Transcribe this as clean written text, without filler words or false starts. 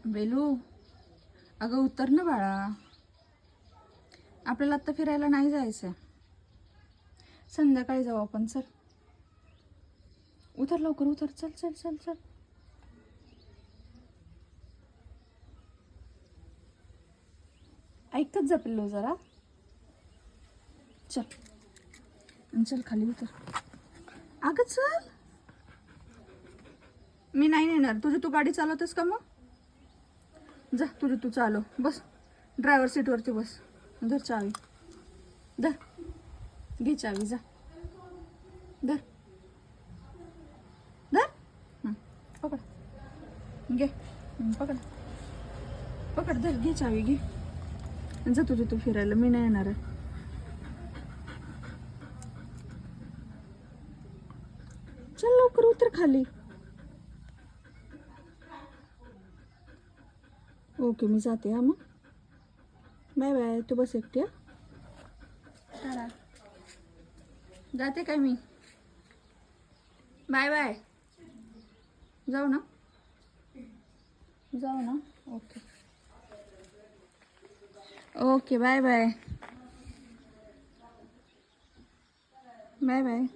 वेलू, अगं उतर ना बाळा, आपल्याला आत्ता फिरायला नाही जायचंय, संध्याकाळी जाऊ आपण. चल उतर लवकर, उतर. चल चल चल चल. ऐकत जा पिल्लू जरा. चल चल खाली उतर. अगं चल. मी नाही नेणार तुझी, तू गाडी चालवतेस का? मग जा तुझी तू चालव. बस ड्रायव्हर सीटवरती बस. धर चावी, धर, घे चावी, जा धर धर. पकड, घे, पकड पकड, धर, घे चावी, घे. जा तुझी तू फिरायला, मी नाही येणार आहे. चल लवकर उतर खाली. ओके मी जाते. हा मग बाय बाय. तू बस एकटी. टाटा. जाते काय मी. Bye bye. जाऊ ना, जाऊ ना. Okay okay bye bye. Bye bye.